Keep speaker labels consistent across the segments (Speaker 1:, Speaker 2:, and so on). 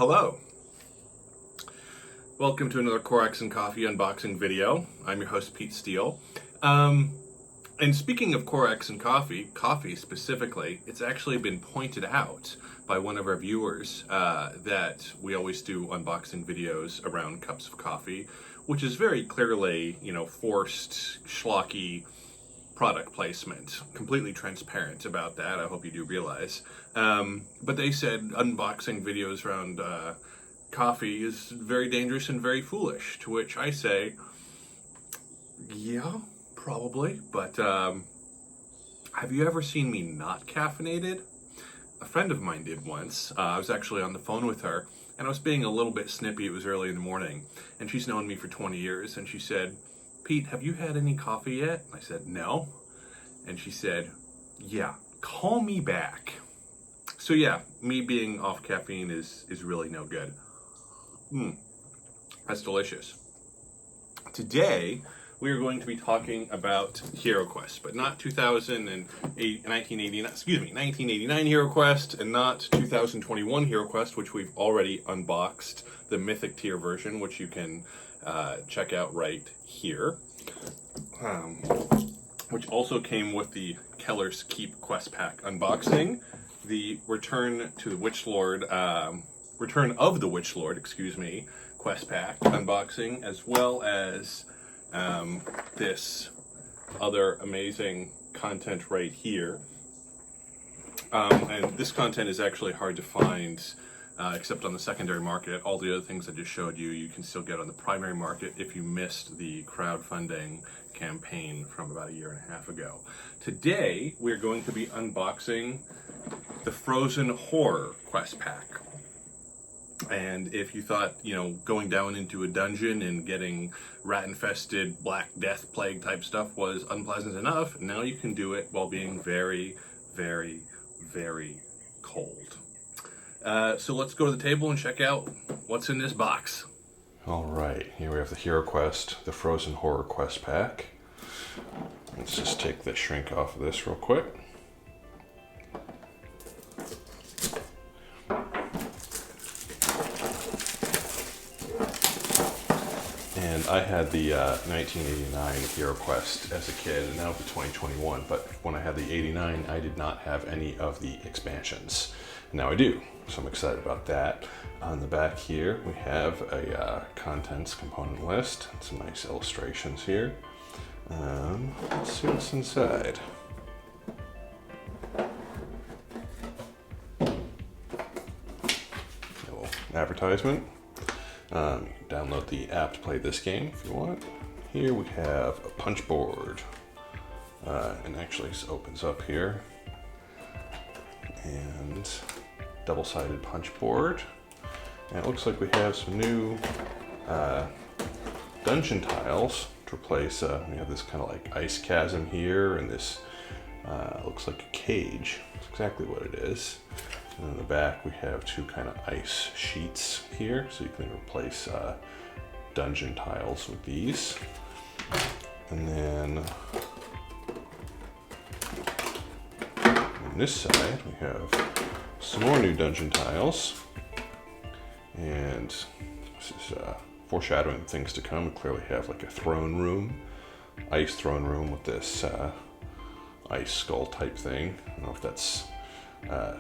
Speaker 1: Hello. Welcome to another Corax and Coffee unboxing video. I'm your host, Pete Steele. And speaking of Corax and coffee specifically, it's actually been pointed out by one of our viewers that we always do unboxing videos around cups of coffee, which is very clearly, forced, schlocky product placement. Completely transparent about that, I hope you do realize. But they said unboxing videos around coffee is very dangerous and very foolish, to which I say, yeah, probably, but have you ever seen me not caffeinated? A friend of mine did once. I was actually on the phone with her, and I was being a little bit snippy. It was early in the morning, and she's known me for 20 years, and she said, "Pete, have you had any coffee yet?" I said, "No." And she said, "Yeah, call me back." So yeah, me being off caffeine is really no good. That's delicious. Today, we are going to be talking about HeroQuest, but not 1989 HeroQuest, and not 2021 HeroQuest, which we've already unboxed, the Mythic tier version, which you can check out right here, which also came with the Keller's Keep quest pack unboxing, the Return of the Witch Lord, quest pack unboxing, as well as this other amazing content right here. And this content is actually hard to find except on the secondary market. All the other things I just showed you, you can still get on the primary market if you missed the crowdfunding campaign from about 1.5 years ago. Today, we're going to be unboxing the Frozen Horror quest pack. And if you thought, going down into a dungeon and getting rat-infested Black Death plague type stuff was unpleasant enough, now you can do it while being very, very, very cold. So let's go to the table and check out what's in this box.
Speaker 2: All right, here we have the HeroQuest, the Frozen Horror quest pack. Let's just take the shrink off of this real quick. And I had the 1989 HeroQuest as a kid, and now the 2021, but when I had the 89, I did not have any of the expansions. Now I do, so I'm excited about that. On the back here, we have a contents component list, and some nice illustrations here. Let's see what's inside. A little advertisement. You can download the app to play this game if you want. Here we have a punch board, and actually this opens up here, and double-sided punch board. And it looks like we have some new dungeon tiles to replace. We have this kind of like ice chasm here, and this looks like a cage. That's exactly what it is. And in the back we have two kind of ice sheets here, so you can replace dungeon tiles with these. And then on this side we have some more new dungeon tiles, and this is foreshadowing things to come. We clearly have like a throne room, ice throne room with this ice skull type thing. I don't know if that's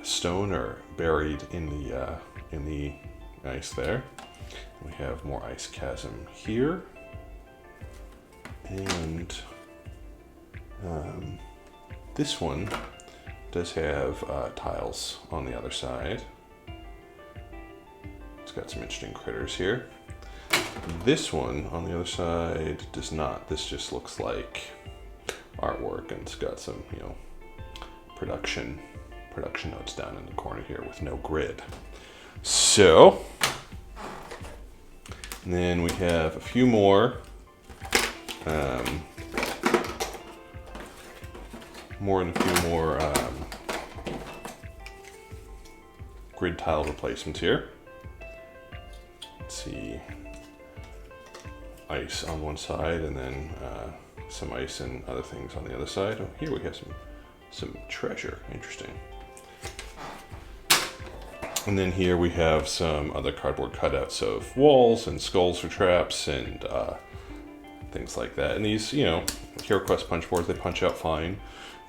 Speaker 2: stone or buried in the ice there. We have more ice chasm here, and this one does have tiles on the other side. It's got some interesting critters here. This one on the other side does not. This just looks like artwork, and it's got some, production notes down in the corner here with no grid. So, and then we have a few more grid tile replacements here. Let's see, ice on one side, and then some ice and other things on the other side. Oh, here we have some treasure. Interesting. And then here we have some other cardboard cutouts of walls and skulls for traps and things like that. And these, you know, HeroQuest punch boards, they punch out fine.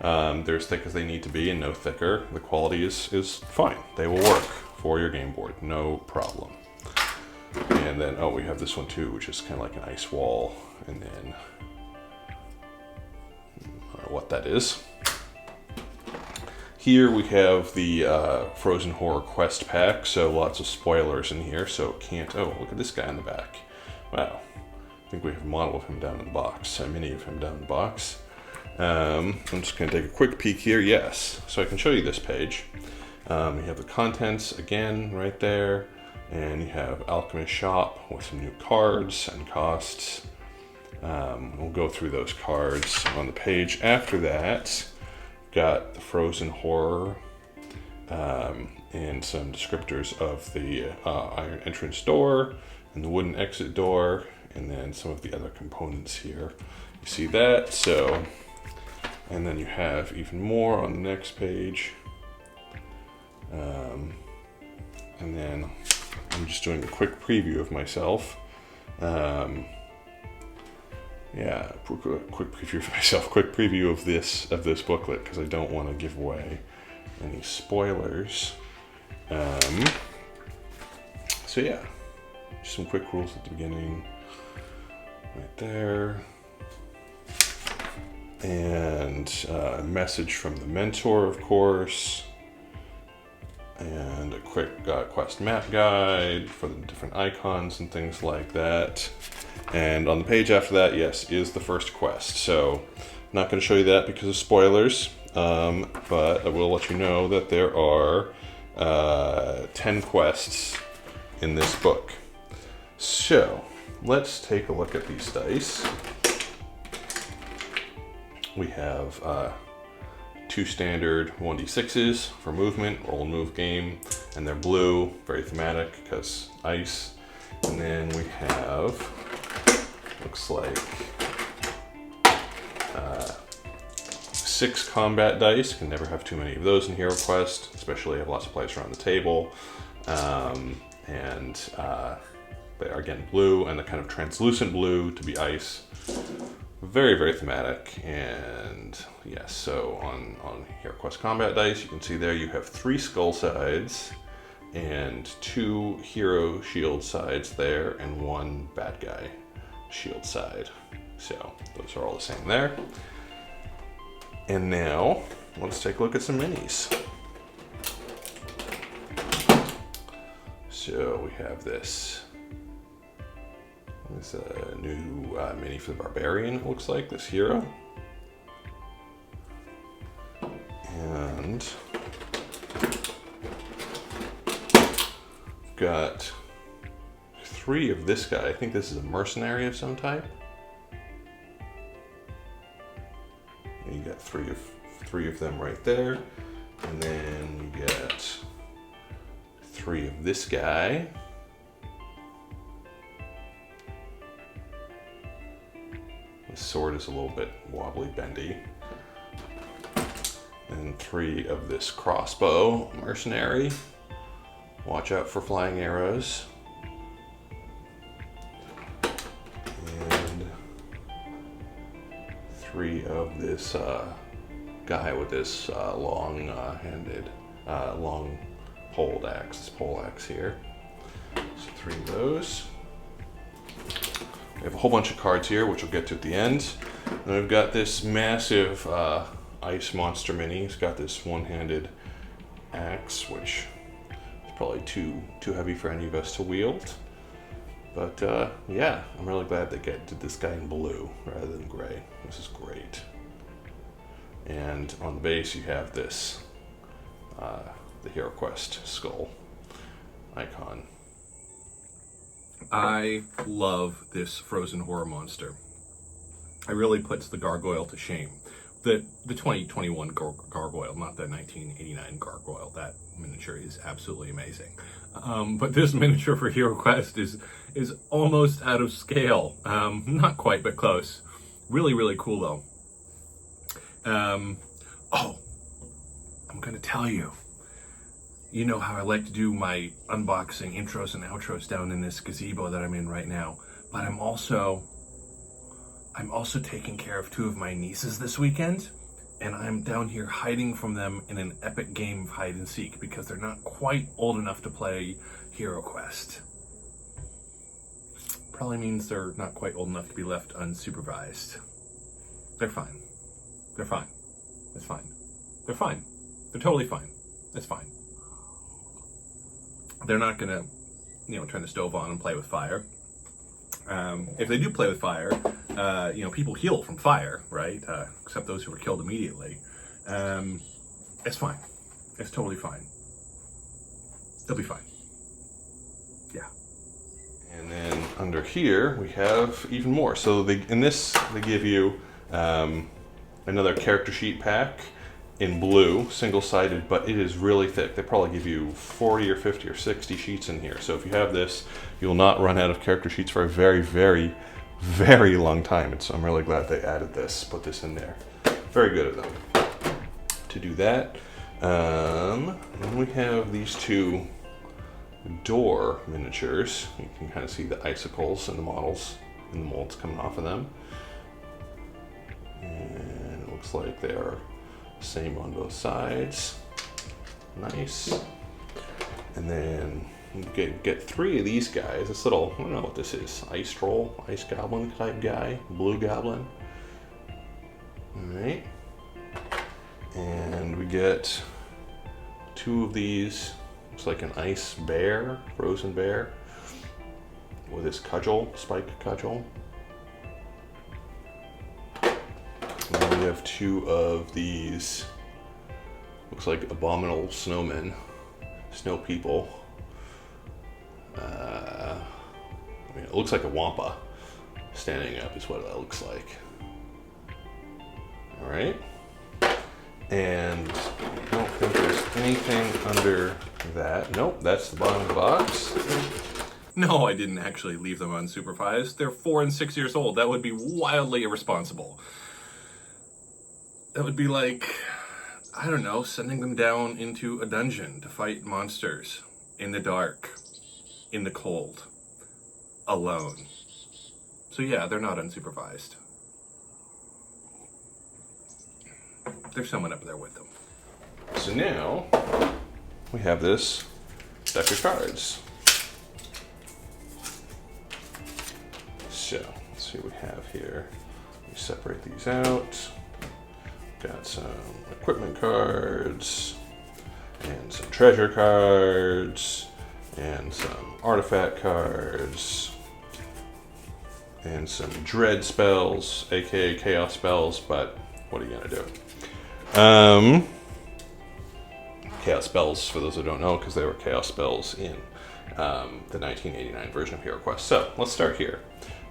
Speaker 2: They're as thick as they need to be and no thicker. The quality is fine. They will work for your game board, no problem. And then, oh, we have this one too, which is kind of like an ice wall. And then, I don't know what that is. Here we have the Frozen Horror Quest pack, so lots of spoilers in here, so can't, oh, look at this guy in the back. Wow, I think we have a model of him down in the box, a mini of him down in the box. I'm just gonna take a quick peek here, yes, so I can show you this page. You have the contents again right there, and you have Alchemist Shop with some new cards and costs. We'll go through those cards on the page. After that, got the Frozen Horror and some descriptors of the iron entrance door and the wooden exit door, and then some of the other components here. You see that, so, and then you have even more on the next page. And then I'm just doing a quick preview of myself. Yeah, quick preview of myself. Quick preview of this booklet because I don't want to give away any spoilers. So yeah, just some quick rules at the beginning, right there, and a message from the mentor, of course, and a quick quest map guide for the different icons and things like that. And on the page after that, yes, is the first quest. So I'm not going to show you that because of spoilers, but I will let you know that there are 10 quests in this book. So let's take a look at these dice. We have 2 standard 1d6s for movement, roll and move game, and they're blue, very thematic because ice. And then we have, looks like 6 combat dice. Can never have too many of those in HeroQuest, especially have lots of players around the table. They are again blue, and the kind of translucent blue to be ice. Very, very thematic. And yes, so on HeroQuest combat dice, you can see there you have 3 skull sides and 2 hero shield sides there, and 1 bad guy shield side. So those are all the same there. And now let's take a look at some minis. So we have this a new mini for the barbarian, it looks like, this hero. And got 3 of this guy. I think this is a mercenary of some type. And you got 3 of them right there. And then you get 3 of this guy. The sword is a little bit wobbly, bendy. And 3 of this crossbow mercenary. Watch out for flying arrows. And 3 of this guy with this long-handed, long poled axe, this pole axe here. So 3 of those. We have a whole bunch of cards here, which we'll get to at the end. And we've got this massive ice monster mini. It's got this one-handed axe, which is probably too heavy for any of us to wield. But yeah, I'm really glad they did this guy in blue rather than gray. This is great. And on the base, you have this, the HeroQuest skull icon.
Speaker 1: I love this Frozen Horror monster. It really puts the gargoyle to shame. The 2021 gargoyle, not the 1989 gargoyle. That miniature is absolutely amazing. But this miniature for HeroQuest is almost out of scale. Not quite, but close. Really, really cool though. Oh, I'm gonna tell you. You know how I like to do my unboxing intros and outros down in this gazebo that I'm in right now. But I'm also taking care of 2 of my nieces this weekend, and I'm down here hiding from them in an epic game of hide and seek because they're not quite old enough to play HeroQuest. Probably means they're not quite old enough to be left unsupervised. They're fine. They're fine. It's fine. They're fine. They're totally fine. It's fine. They're not gonna, turn the stove on and play with fire. If they do play with fire, people heal from fire, right? Except those who were killed immediately. It's fine. It's totally fine. They'll be fine. Yeah.
Speaker 2: And then under here we have even more. So in this they give you another character sheet pack in blue, single-sided, but it is really thick. They probably give you 40 or 50 or 60 sheets in here. So if you have this, you'll not run out of character sheets for a very, very, very long time. I'm really glad they added this, put this in there. Very good of them to do that. And we have these 2 door miniatures. You can kind of see the icicles and the models and the molds coming off of them. And it looks like they are same on both sides. Nice. And then you get 3 of these guys. This little, I don't know what this is, ice troll, ice goblin type guy, blue goblin. Alright. And we get 2 of these. Looks like an ice bear, frozen bear, with his cudgel, spiked cudgel. And then we have 2 of these, looks like abominable snowmen, snow people. It looks like a wampa standing up is what that looks like. All right. And I don't think there's anything under that. Nope, that's the bottom of the box.
Speaker 1: No, I didn't actually leave them unsupervised. They're 4 and 6 years old. That would be wildly irresponsible. That would be like, I don't know, sending them down into a dungeon to fight monsters in the dark, in the cold, alone. So yeah, they're not unsupervised. There's someone up there with them.
Speaker 2: So now we have this deck of cards. So let's see what we have here. We separate these out. Got some equipment cards and some treasure cards and some artifact cards and some dread spells, aka chaos spells, but what are you gonna do? Chaos spells, for those who don't know, because they were chaos spells in the 1989 version of HeroQuest. So let's start here.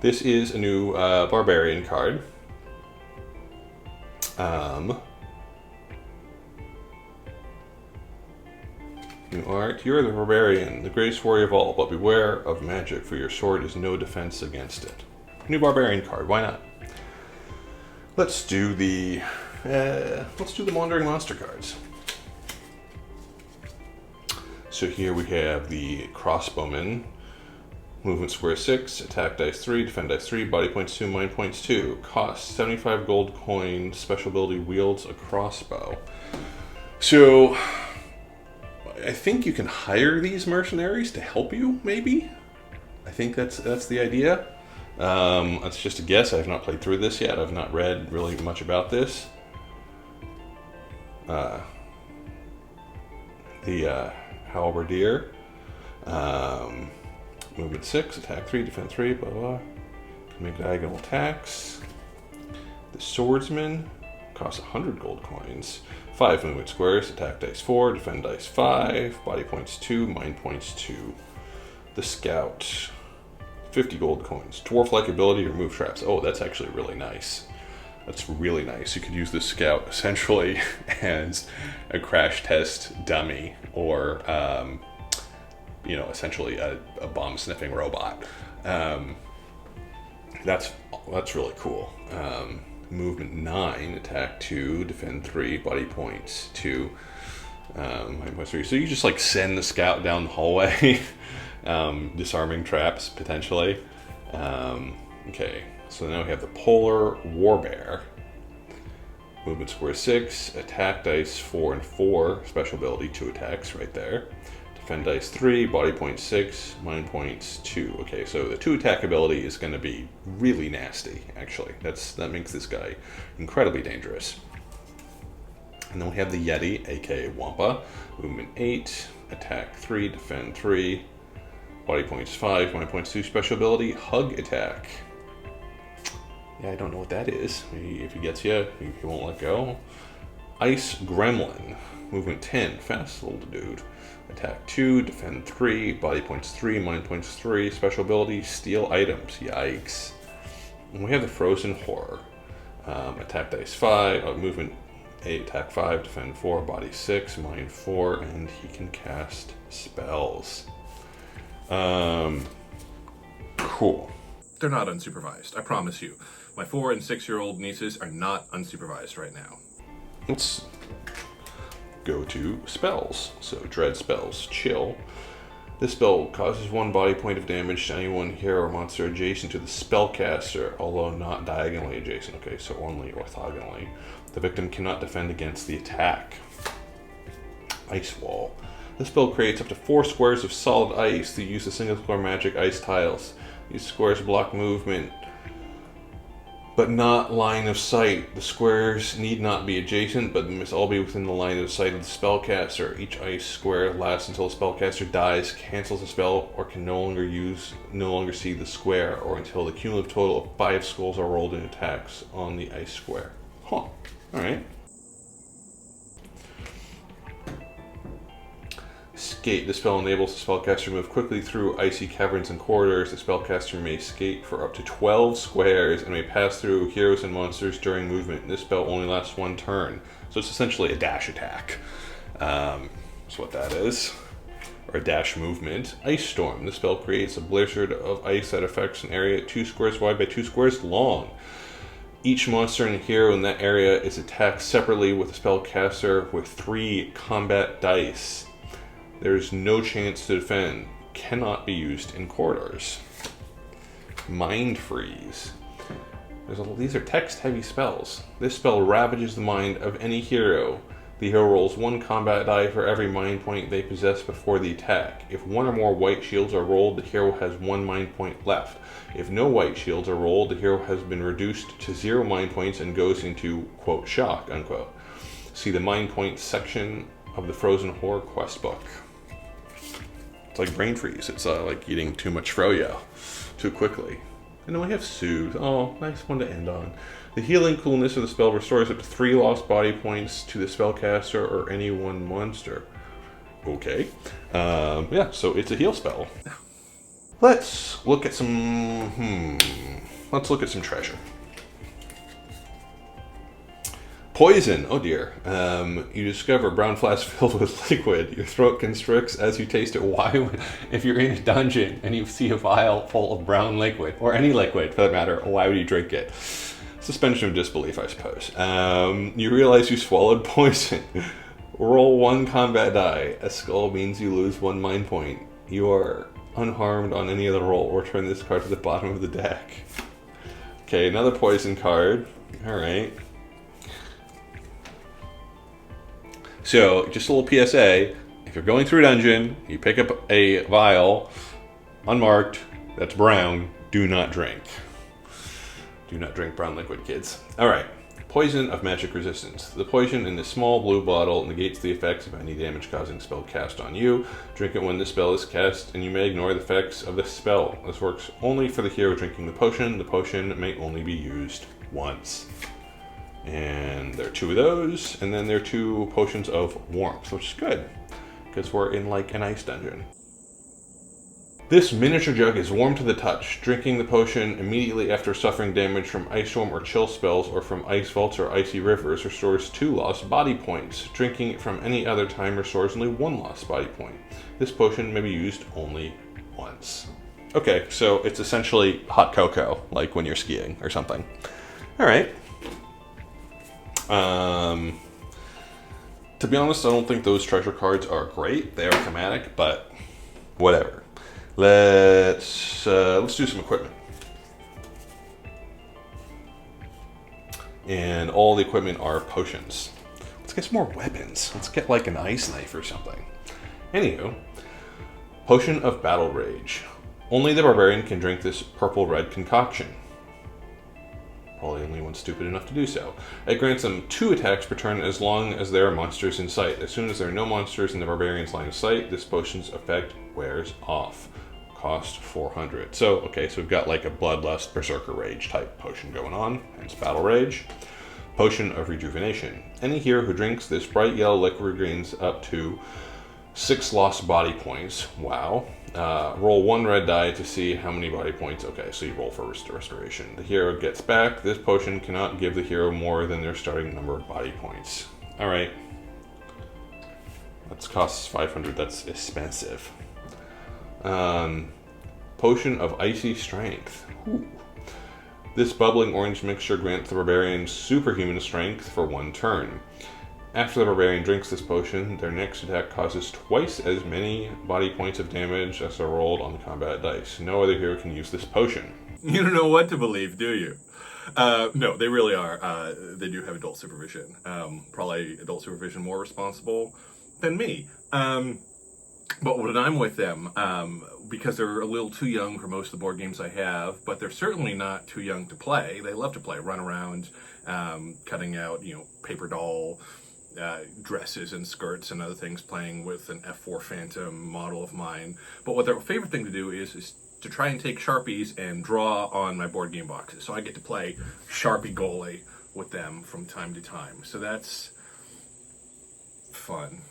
Speaker 2: This is a new barbarian card. You're the barbarian, the greatest warrior of all, but beware of magic, for your sword is no defense against it. New barbarian card, why not? Let's do the wandering monster cards. So here we have the crossbowman. Movement square 6, attack dice 3, defend dice 3, body points 2, mind points 2. Cost 75 gold coin, special ability wields a crossbow. So I think you can hire these mercenaries to help you, maybe? I think that's the idea. That's just a guess. I have not played through this yet. I've not read really much about this. The halberdier. Movement 6, attack 3, defend 3, blah blah. Can make diagonal attacks. The swordsman costs 100 gold coins. 5 movement squares, attack dice 4, defend dice 5, body points 2, mind points 2. The scout, 50 gold coins. Dwarf-like ability, remove traps. Oh, that's actually really nice. That's really nice. You could use the scout essentially as a crash test dummy, or essentially a bomb sniffing robot. That's really cool. Movement 9, attack 2, defend 3, body points 2. So you just like send the scout down the hallway, disarming traps potentially. Okay, so now we have the polar warbear. Movement square 6, attack dice 4 and 4, special ability 2 attacks right there. Defend dice 3, body point 6, mind points 2. Okay, so the 2 attack ability is going to be really nasty, actually. That makes this guy incredibly dangerous. And then we have the Yeti, aka Wampa. Movement 8, attack 3, defend 3, body points 5, mind points 2, special ability, hug attack. Yeah, I don't know what that is. If he gets you, he won't let go. Ice Gremlin. Movement 10, fast little dude. Attack 2, defend 3, body points 3, mind points 3, special ability, steal items. Yikes. And we have the Frozen Horror. Attack dice 5, movement 8, attack 5, defend 4, body 6, mind 4, and he can cast spells. Cool.
Speaker 1: They're not unsupervised, I promise you. My 4 and 6-year-old nieces are not unsupervised right now.
Speaker 2: Let's go to spells. So dread spells, chill. This spell causes 1 body point of damage to anyone, hero, or monster adjacent to the spellcaster, although not diagonally adjacent. Okay, so only orthogonally. The victim cannot defend against the attack. Ice Wall. This spell creates up to 4 squares of solid ice to use the single square magic ice tiles. These squares block movement, but not line of sight. The squares need not be adjacent, but must all be within the line of sight of the spellcaster. Each ice square lasts until the spellcaster dies, cancels the spell, or can no longer see the square, or until the cumulative total of 5 skulls are rolled in attacks on the ice square. Huh. Alright. Skate. The spell enables the spellcaster to move quickly through icy caverns and corridors. The spellcaster may skate for up to 12 squares and may pass through heroes and monsters during movement. This spell only lasts 1 turn. So it's essentially a dash attack. That's what that is. Or a dash movement. Ice Storm. The spell creates a blizzard of ice that affects an area 2 squares wide by 2 squares long. Each monster and hero in that area is attacked separately with the spellcaster with 3 combat dice. There is no chance to defend. Cannot be used in corridors. Mind Freeze. These are text-heavy spells. This spell ravages the mind of any hero. The hero rolls 1 combat die for every mind point they possess before the attack. If 1 or more white shields are rolled, the hero has 1 mind point left. If no white shields are rolled, the hero has been reduced to 0 mind points and goes into, quote, shock, unquote. See the mind point section of the Frozen Horror quest book. It's like brain freeze. It's like eating too much froyo too quickly. And then we have Soothe. Oh, nice one to end on. The healing coolness of the spell restores up to 3 lost body points to the spellcaster or any one monster. Okay. Yeah, so it's a heal spell. Let's look at some... Let's look at some treasure. Poison. Oh dear. You discover a brown flask filled with liquid. Your throat constricts as you taste it. Why? If you're in a dungeon and you see a vial full of brown liquid, or any liquid for that matter, why would you drink it? Suspension of disbelief, I suppose. You realize you swallowed poison. Roll 1 combat die. A skull means you lose 1 mind point. You are unharmed on any other roll. Return this card to the bottom of the deck. Okay, another poison card. Alright. So, just a little PSA, if you're going through a dungeon, you pick up a vial, unmarked, that's brown, do not drink. Do not drink brown liquid, kids. Alright, Poison of Magic Resistance. The poison in this small blue bottle negates the effects of any damage-causing spell cast on you. Drink it when the spell is cast, and you may ignore the effects of the spell. This works only for the hero drinking the potion. The potion may only be used once. And there are 2 of those, and then there are 2 potions of warmth, which is good, because we're in like an ice dungeon. This miniature jug is warm to the touch. Drinking the potion immediately after suffering damage from ice storm or chill spells or from ice vaults or icy rivers restores 2 lost body points. Drinking it from any other time restores only 1 lost body point. This potion may be used only once. Okay, so it's essentially hot cocoa, like when you're skiing or something. All right. To be honest, I don't think those treasure cards are great. They are thematic, but whatever. Let's do some equipment. And all the equipment are potions. Let's get some more weapons. Let's get like an ice knife or something. Anywho, Potion of Battle Rage. Only the barbarian can drink this purple-red concoction. Probably only one stupid enough to do so. It grants them 2 attacks per turn as long as there are monsters in sight. As soon as there are no monsters in the barbarian's line of sight, this potion's effect wears off. Cost 400. So, okay, so we've got like a Bloodlust Berserker Rage type potion going on, hence Battle Rage. Potion of Rejuvenation. Any hero who drinks this bright yellow liquid gains up to 6 lost body points. Wow. Roll 1 red die to see how many body points. Okay, so you roll for restoration. The hero gets back. This potion cannot give the hero more than their starting number of body points. Alright. That costs 500. That's expensive. Potion of Icy Strength. Ooh. This bubbling orange mixture grants the barbarian superhuman strength for 1 turn. After the barbarian drinks this potion, their next attack causes twice as many body points of damage as are rolled on the combat dice. No other hero can use this potion.
Speaker 1: You don't know what to believe, do you? No, they really are. They do have adult supervision. Probably adult supervision more responsible than me. But when I'm with them, because they're a little too young for most of the board games I have, but they're certainly not too young to play. They love to play, run around, cutting out, paper doll dresses and skirts and other things, playing with an F4 Phantom model of mine. But what their favorite thing to do is to try and take Sharpies and draw on my board game boxes. So I get to play Sharpie goalie with them from time to time. So that's fun.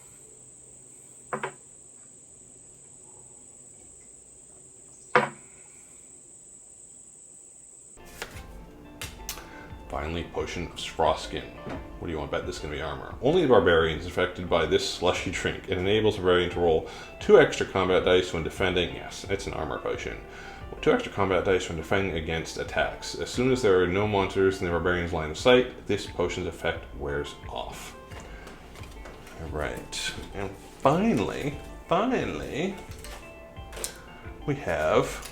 Speaker 2: Finally, Potion of Frostskin. What do you want to bet this is going to be armor? Only the barbarian is affected by this slushy drink. It enables the barbarian to roll 2 extra combat dice when defending. Yes, it's an armor potion. 2 extra combat dice when defending against attacks. As soon as there are no monsters in the barbarian's line of sight, this potion's effect wears off. Alright. And finally, we have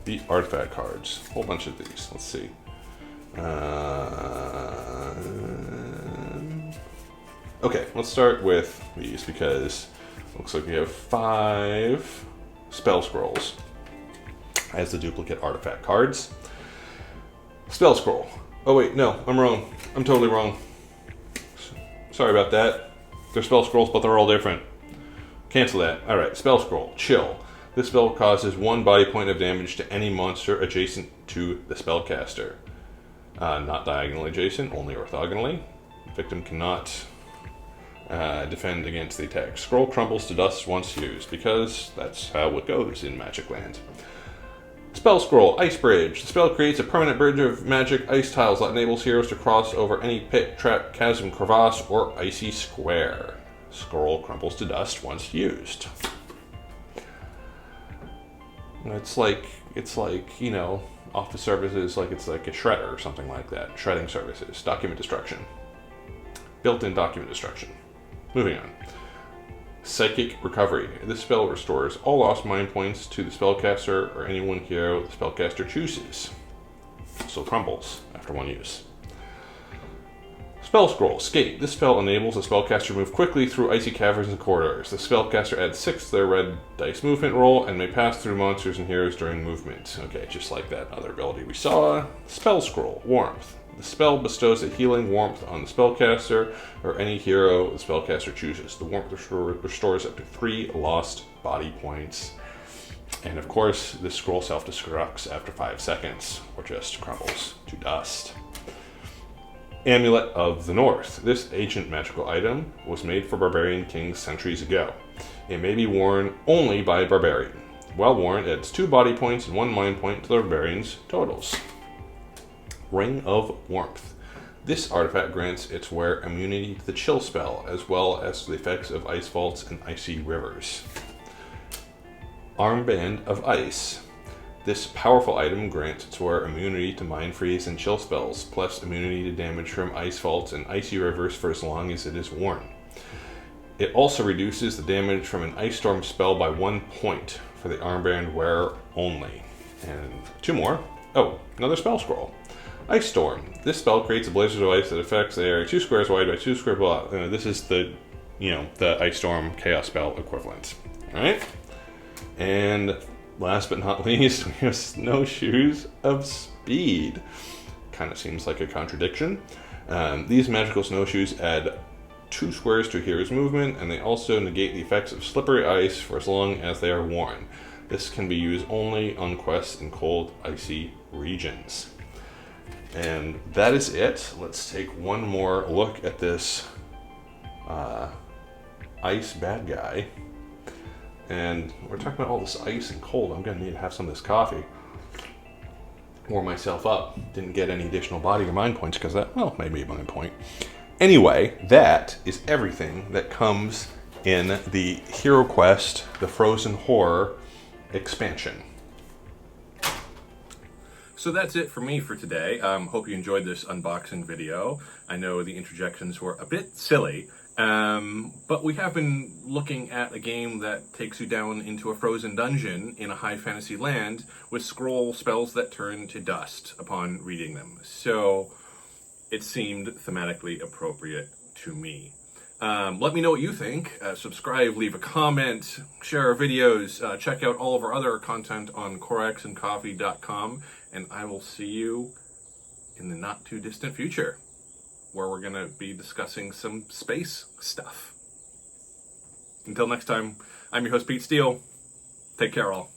Speaker 2: the artifact cards. A whole bunch of these. Let's see. Okay, let's start with these because it looks like we have 5 spell scrolls as the duplicate artifact cards. Spell scroll. Oh wait, no, I'm wrong. I'm totally wrong. Sorry about that. They're spell scrolls, but they're all different. Cancel that. Alright, spell scroll. Chill. This spell causes 1 body point of damage to any monster adjacent to the spellcaster. Not diagonally adjacent, only orthogonally. The victim cannot defend against the attack. Scroll crumbles to dust once used, because that's how it goes in Magic Land. Spell scroll, Ice Bridge. The spell creates a permanent bridge of magic ice tiles that enables heroes to cross over any pit, trap, chasm, crevasse, or icy square. Scroll crumbles to dust once used. It's like, office services, it's like a shredder or something like that. Shredding services. Document destruction. Built-in document destruction. Moving on. Psychic Recovery. This spell restores all lost mind points to the spellcaster or any one hero the spellcaster chooses. So crumbles after 1 use. Spell Scroll. Skate. This spell enables the spellcaster to move quickly through icy caverns and corridors. The spellcaster adds 6 to their red dice movement roll and may pass through monsters and heroes during movement. Okay, just like that other ability we saw. Spell Scroll. Warmth. The spell bestows a healing warmth on the spellcaster or any hero the spellcaster chooses. The warmth restores up to 3 lost body points. And of course, this scroll self-destructs after 5 seconds, or just crumbles to dust. Amulet of the North. This ancient magical item was made for barbarian kings centuries ago. It may be worn only by a barbarian. While worn, it adds 2 body points and 1 mind point to the barbarian's totals. Ring of Warmth. This artifact grants its wearer immunity to the chill spell, as well as to the effects of ice vaults and icy rivers. Armband of Ice. This powerful item grants its wearer immunity to mind freeze and chill spells, plus immunity to damage from ice vaults and icy rivers for as long as it is worn. It also reduces the damage from an Ice Storm spell by 1 point for the armband wearer only. And 2 more. Oh, another spell scroll. Ice Storm. This spell creates a blizzard of ice that affects the area 2 squares wide by 2 squares blah. This is the, the Ice Storm Chaos spell equivalent. All right. And last but not least, we have Snowshoes of Speed. Kind of seems like a contradiction. These magical snowshoes add 2 squares to a hero's movement, and they also negate the effects of slippery ice for as long as they are worn. This can be used only on quests in cold, icy regions. And that is it. Let's take one more look at this ice bad guy. And we're talking about all this ice and cold. I'm going to need to have some of this coffee. Warm myself up. Didn't get any additional body or mind points because that, well, maybe a mind point. Anyway, that is everything that comes in the HeroQuest, the Frozen Horror expansion.
Speaker 1: So that's it for me for today. Hope you enjoyed this unboxing video. I know the interjections were a bit silly, but we have been looking at a game that takes you down into a frozen dungeon in a high fantasy land with scroll spells that turn to dust upon reading them. So it seemed thematically appropriate to me. Let me know what you think. Subscribe, leave a comment, share our videos, check out all of our other content on coraxandcoffee.com, and I will see you in the not too distant future, where we're going to be discussing some space stuff. Until next time, I'm your host, Pete Steele. Take care, all.